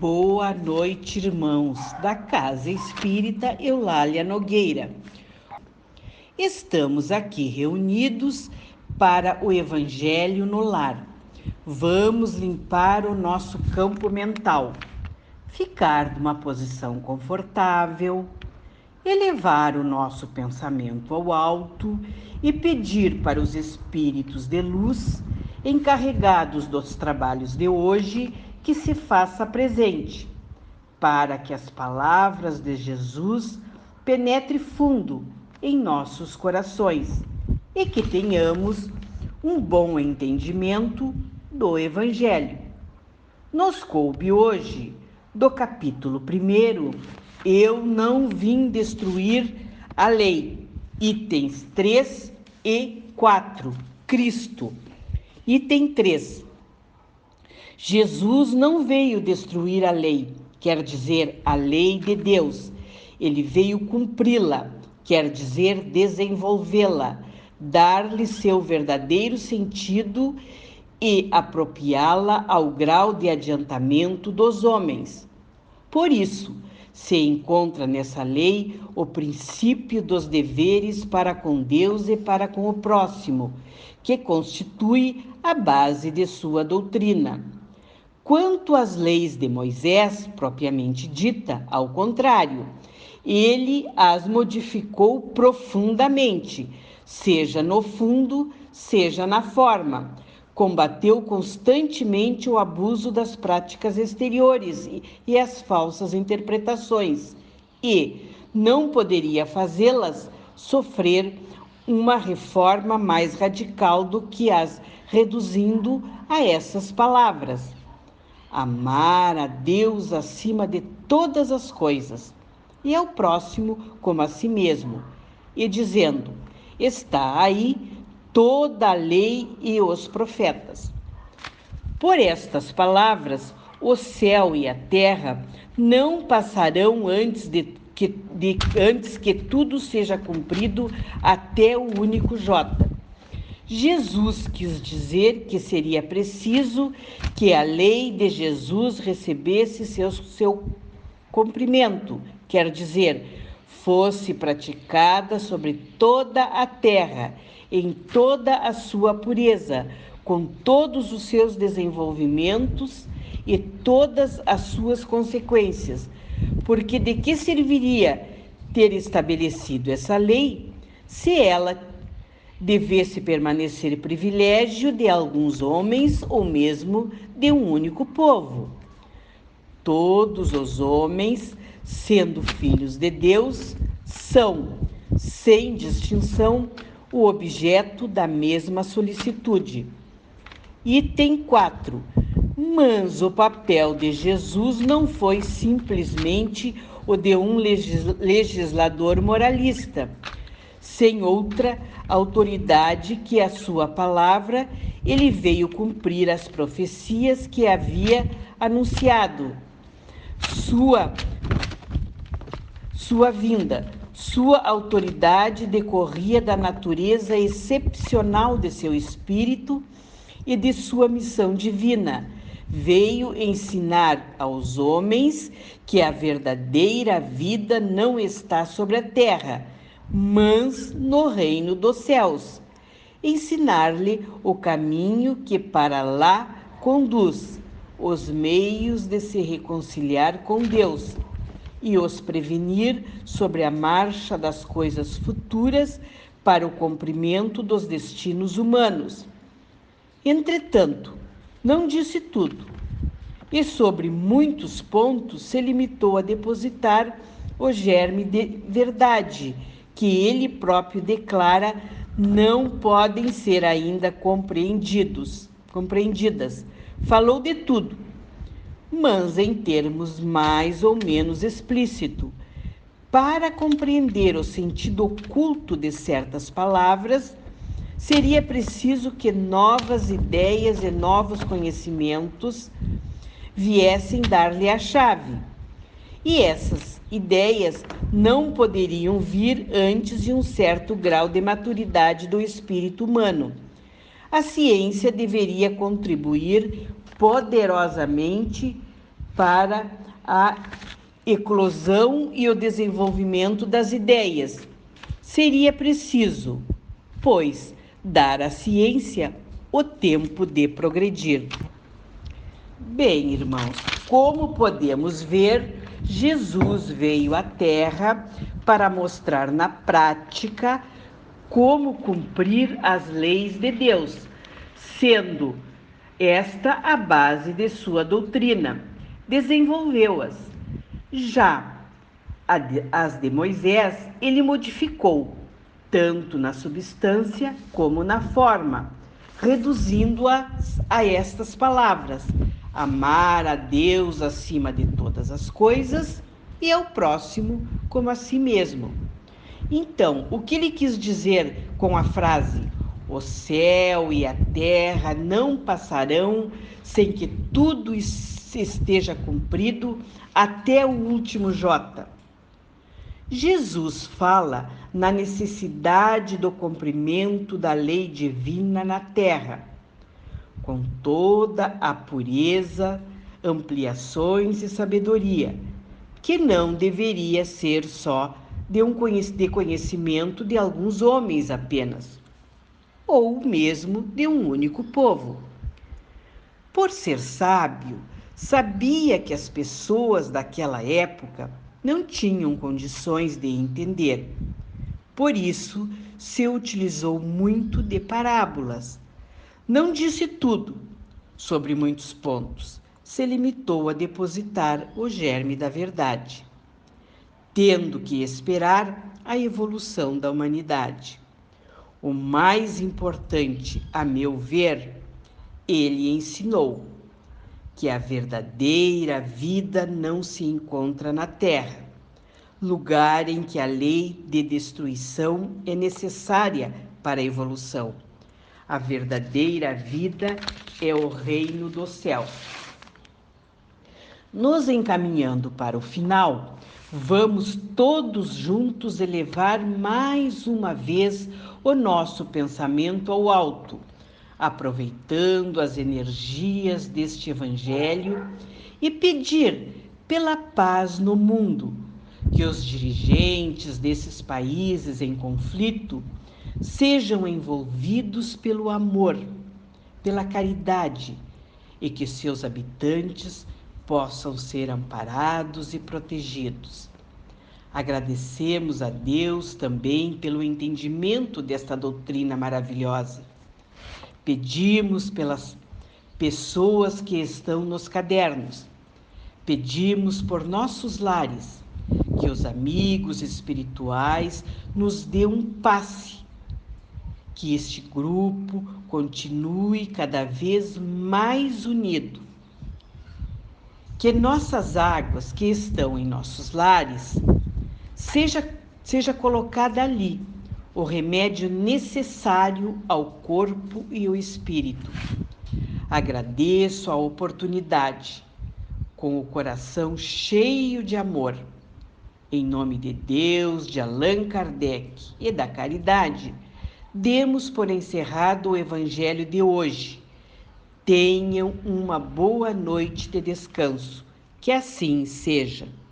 Boa noite, irmãos da Casa Espírita Eulália Nogueira. Estamos aqui reunidos para o Evangelho no Lar. Vamos limpar o nosso campo mental, ficar numa posição confortável, elevar o nosso pensamento ao alto e pedir para os espíritos de luz encarregados dos trabalhos de hoje que se faça presente, para que as palavras de Jesus penetrem fundo em nossos corações e que tenhamos um bom entendimento do Evangelho. Nos coube hoje, do capítulo 1, Eu não vim destruir a lei, itens 3 e 4, Cristo. Item 3. Jesus não veio destruir a lei, quer dizer, a lei de Deus. Ele veio cumpri-la, quer dizer, desenvolvê-la, dar-lhe seu verdadeiro sentido e apropriá-la ao grau de adiantamento dos homens. Por isso, se encontra nessa lei o princípio dos deveres para com Deus e para com o próximo, que constitui a base de sua doutrina. Quanto às leis de Moisés, propriamente dita, ao contrário, ele as modificou profundamente, seja no fundo, seja na forma. Combateu constantemente o abuso das práticas exteriores e as falsas interpretações, e não poderia fazê-las sofrer uma reforma mais radical do que as reduzindo a essas palavras: amar a Deus acima de todas as coisas e ao próximo como a si mesmo, e dizendo: está aí toda a lei e os profetas. Por estas palavras, o céu e a terra não passarão antes que tudo seja cumprido até o único J. Jesus quis dizer que seria preciso que a lei de Jesus recebesse seu cumprimento, quer dizer, fosse praticada sobre toda a terra, em toda a sua pureza, com todos os seus desenvolvimentos e todas as suas consequências. Porque de que serviria ter estabelecido essa lei se ela devesse permanecer privilégio de alguns homens ou mesmo de um único povo? Todos os homens, sendo filhos de Deus, são, sem distinção, o objeto da mesma solicitude. Item 4. Mas o papel de Jesus não foi simplesmente o de um legislador moralista, sem outra autoridade que a sua palavra. Ele veio cumprir as profecias que havia anunciado. Sua vinda, sua autoridade decorria da natureza excepcional de seu espírito e de sua missão divina. Veio ensinar aos homens que a verdadeira vida não está sobre a terra, mas no reino dos céus. Ensinar-lhe o caminho que para lá conduz, os meios de se reconciliar com Deus e os prevenir sobre a marcha das coisas futuras para o cumprimento dos destinos humanos. Entretanto, não disse tudo, e sobre muitos pontos se limitou a depositar o germe de verdade, que ele próprio declara não podem ser ainda compreendidas. Falou de tudo, mas em termos mais ou menos explícitos. Para compreender o sentido oculto de certas palavras, seria preciso que novas ideias e novos conhecimentos viessem dar-lhe a chave. E essas ideias não poderiam vir antes de um certo grau de maturidade do espírito humano. A ciência deveria contribuir poderosamente para a eclosão e o desenvolvimento das ideias. Seria preciso, pois, dar à ciência o tempo de progredir. Bem, irmãos, como podemos ver, Jesus veio à Terra para mostrar na prática como cumprir as leis de Deus, sendo esta a base de sua doutrina. Desenvolveu-as. Já as de Moisés, ele modificou, tanto na substância como na forma, reduzindo-as a estas palavras: amar a Deus acima de todas as coisas e ao próximo como a si mesmo. Então, o que ele quis dizer com a frase: o céu e a terra não passarão sem que tudo esteja cumprido até o último jota? Jesus fala na necessidade do cumprimento da lei divina na terra, com toda a pureza, ampliações e sabedoria, que não deveria ser só de conhecimento de alguns homens apenas, ou mesmo de um único povo. Por ser sábio, sabia que as pessoas daquela época não tinham condições de entender. Por isso, se utilizou muito de parábolas. Não disse tudo sobre muitos pontos, se limitou a depositar o germe da verdade, tendo que esperar a evolução da humanidade. O mais importante, a meu ver, ele ensinou que a verdadeira vida não se encontra na Terra, lugar em que a lei de destruição é necessária para a evolução. A verdadeira vida é o reino dos céus. Nos encaminhando para o final, vamos todos juntos elevar mais uma vez o nosso pensamento ao alto, aproveitando as energias deste Evangelho e pedir pela paz no mundo, que os dirigentes desses países em conflito sejam envolvidos pelo amor, pela caridade, e que seus habitantes possam ser amparados e protegidos. Agradecemos a Deus também pelo entendimento desta doutrina maravilhosa. Pedimos pelas pessoas que estão nos cadernos. Pedimos por nossos lares, que os amigos espirituais nos dê um passe, que este grupo continue cada vez mais unido. Que nossas águas que estão em nossos lares seja colocada ali o remédio necessário ao corpo e ao espírito. Agradeço a oportunidade, com o coração cheio de amor. Em nome de Deus, de Allan Kardec e da caridade, demos por encerrado o Evangelho de hoje. Tenham uma boa noite de descanso. Que assim seja.